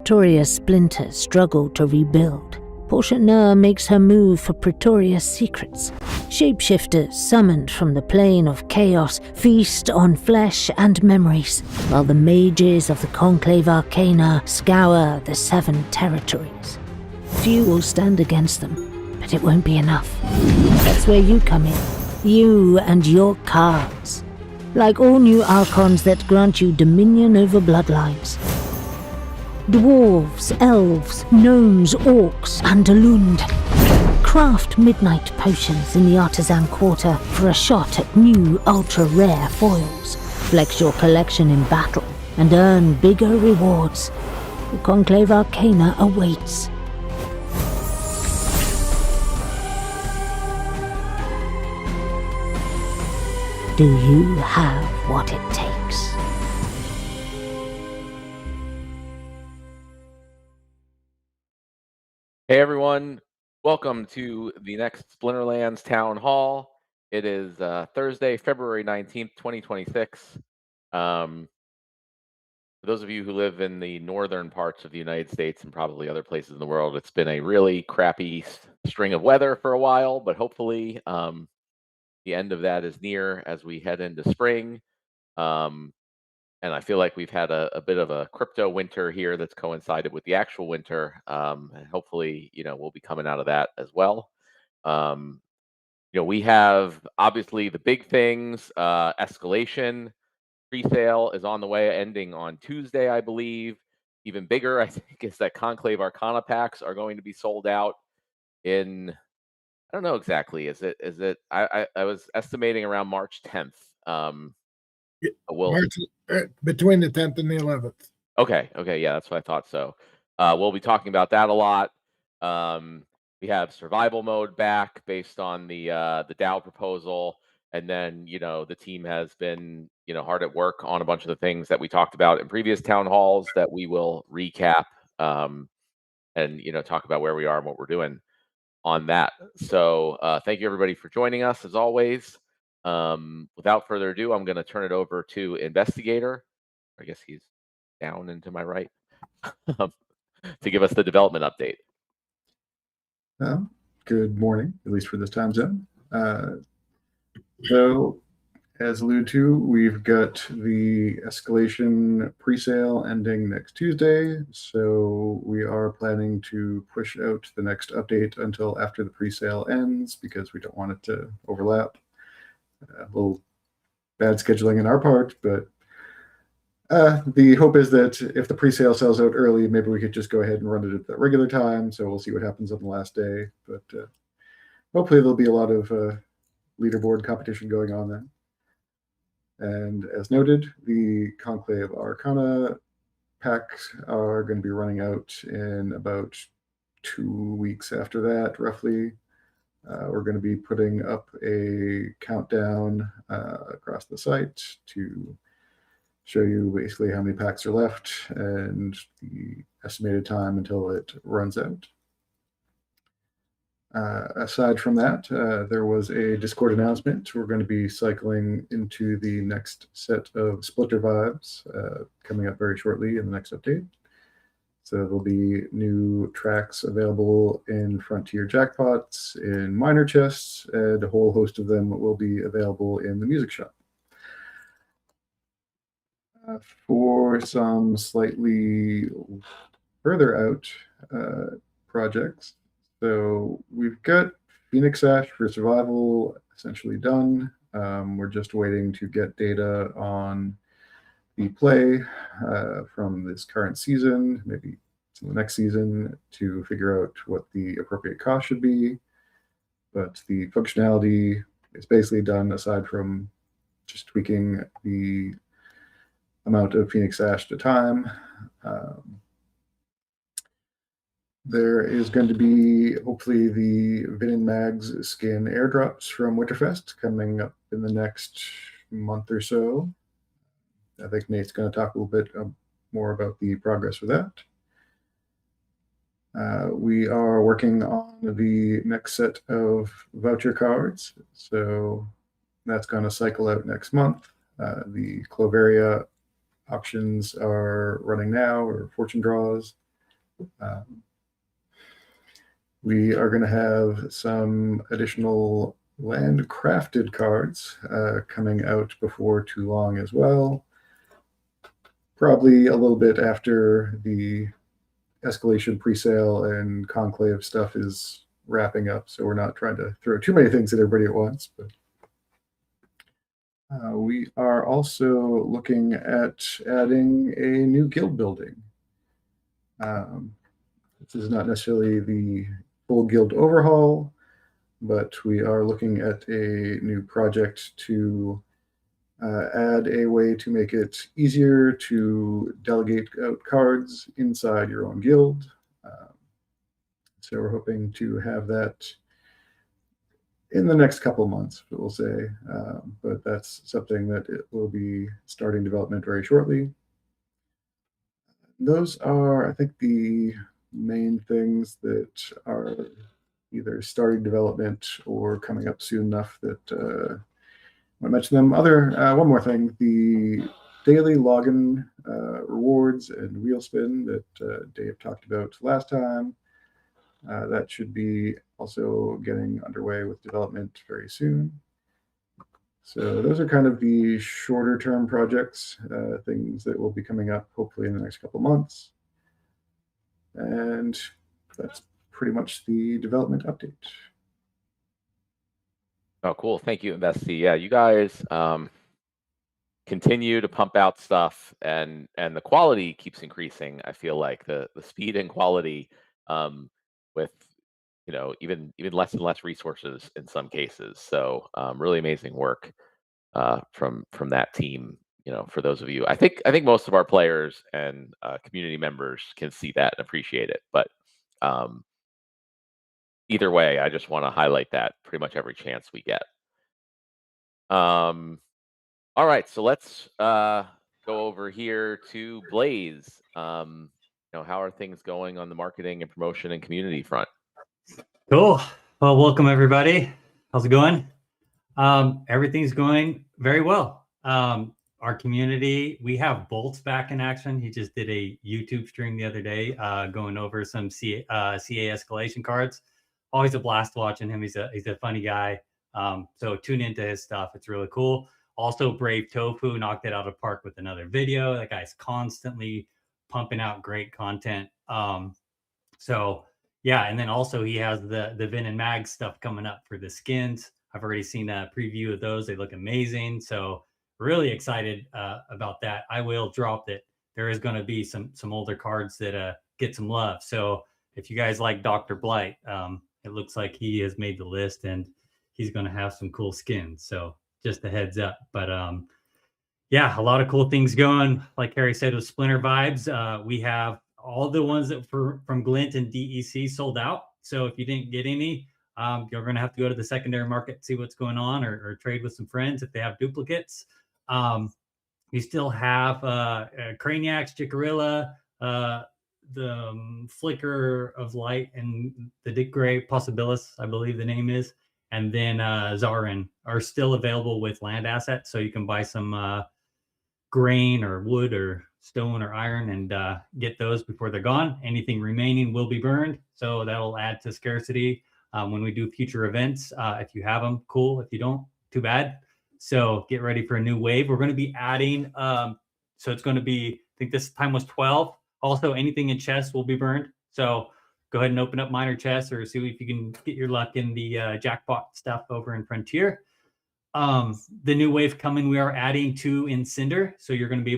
Pretoria's splinters struggle to rebuild, Portia Nur makes her move for Pretoria's secrets. Shapeshifters summoned from the plane of chaos feast on flesh and memories, while the mages of the Conclave Arcana scour the 7 territories. Few will stand against them, but it won't be enough. That's where you come in. You and your cards. Like all new archons that grant you dominion over bloodlines. Dwarves, elves, gnomes, orcs, and Lund. Craft midnight potions in the Artisan Quarter for a shot at new ultra-rare foils. Flex your collection in battle and earn bigger rewards. The Conclave Arcana awaits. Do you have what it takes? Hey everyone, welcome to the next Splinterlands Town Hall. It is Thursday, February 19th, 2026. For those of you who live in the northern parts of the United States and probably other places in the world, it's been a really crappy string of weather for a while, but hopefully the end of that is near as we head into spring. And I feel like we've had a bit of a crypto winter here that's coincided with the actual winter. And hopefully, we'll be coming out of that as well. We have obviously the big things, escalation, pre-sale is on the way, ending on Tuesday, I believe. Even bigger, I think, is that Conclave Arcana packs are going to be sold out in, I don't know exactly. Is it, I was estimating around March 10th. March, between the 10th and the 11th. Okay, yeah, that's what I thought. So we'll be talking about that a lot. We have survival mode back based on the DAO proposal, and then the team has been hard at work on a bunch of the things that we talked about in previous town halls that we will recap and talk about where we are and what we're doing on that. So thank you everybody for joining us as always. Without further ado, I'm going to turn it over to Investigator. I guess he's down and to my right to give us the development update. Good morning, at least for this time zone. So, as alluded to, we've got the escalation pre-sale ending next Tuesday. So we are planning to push out the next update until after the pre-sale ends because we don't want it to overlap. A little bad scheduling on our part, but the hope is that if the pre-sale sells out early, maybe we could just go ahead and run it at the regular time. So we'll see what happens on the last day. But hopefully there'll be a lot of leaderboard competition going on then. And as noted, the Conclave Arcana packs are going to be running out in about 2 weeks after that, roughly. We're going to be putting up a countdown across the site to show you basically how many packs are left and the estimated time until it runs out. Aside from that, there was a Discord announcement. We're going to be cycling into the next set of Splinter Vibes coming up very shortly in the next update. So there'll be new tracks available in Frontier Jackpots, in Minor Chests, and a whole host of them will be available in the Music Shop. For some slightly further out projects, so we've got Phoenix Ash for Survival essentially done. We're just waiting to get data on the play from this current season, maybe the next season, to figure out what the appropriate cost should be. But the functionality is basically done aside from just tweaking the amount of Phoenix Ash at a time. There is going to be hopefully the Vin and Mags skin airdrops from Winterfest coming up in the next month or so. I think Nate's going to talk a little bit more about the progress with that. We are working on the next set of voucher cards. So that's going to cycle out next month. The Cloveria auctions are running now, or fortune draws. We are going to have some additional land-crafted cards coming out before too long as well. Probably a little bit after the escalation pre-sale and conclave stuff is wrapping up, so we're not trying to throw too many things at everybody at once. But we are also looking at adding a new guild building. This is not necessarily the full guild overhaul, but we are looking at a new project to add a way to make it easier to delegate out cards inside your own guild. So we're hoping to have that in the next couple of months, we'll say. But that's something that it will be starting development very shortly. Those are, I think, the main things that are either starting development or coming up soon enough that I mention them. One more thing, the daily login rewards and wheel spin that Dave talked about last time, that should be also getting underway with development very soon. So those are kind of the shorter term projects, things that will be coming up hopefully in the next couple months. And that's pretty much the development update. Oh, cool. Thank you, Investy. Yeah, you guys continue to pump out stuff, and the quality keeps increasing. I feel like the speed and quality with even less and less resources in some cases. So really amazing work from that team. For those of you, I think most of our players and community members can see that and appreciate it. But either way, I just want to highlight that pretty much every chance we get. All right, so let's go over here to Blaze. How are things going on the marketing and promotion and community front? Cool. Well, welcome everybody. How's it going? Everything's going very well. Our community, we have Bolts back in action. He just did a YouTube stream the other day, going over some CA escalation cards. Always a blast watching him. He's a funny guy. So tune into his stuff. It's really cool. Also, Brave Tofu knocked it out of the park with another video. That guy's constantly pumping out great content. So yeah, and then also he has the Vin and Mag stuff coming up for the skins. I've already seen a preview of those. They look amazing. So really excited about that. I will drop that there is going to be some older cards that get some love. So if you guys like Dr. Blight, it looks like he has made the list and he's going to have some cool skins. So just a heads up. But yeah, a lot of cool things going. Like Harry said, with Splinter Vibes, we have all the ones that from Glint and DEC sold out. So if you didn't get any, you're going to have to go to the secondary market, see what's going on, or trade with some friends if they have duplicates. You still have Craniacs, Jicarilla, the Flicker of Light, and the Dick Gray Possibilis, I believe the name is. And then Zarin are still available with land assets. So you can buy some grain or wood or stone or iron and get those before they're gone. Anything remaining will be burned. So that'll add to scarcity when we do future events. If you have them, cool. If you don't, too bad. So get ready for a new wave. We're going to be adding, so it's going to be, I think this time was 12. Also, anything in chests will be burned. So go ahead and open up minor chests or see if you can get your luck in the jackpot stuff over in Frontier. The new wave coming, we are adding 2 in Cinder. So you're going to be able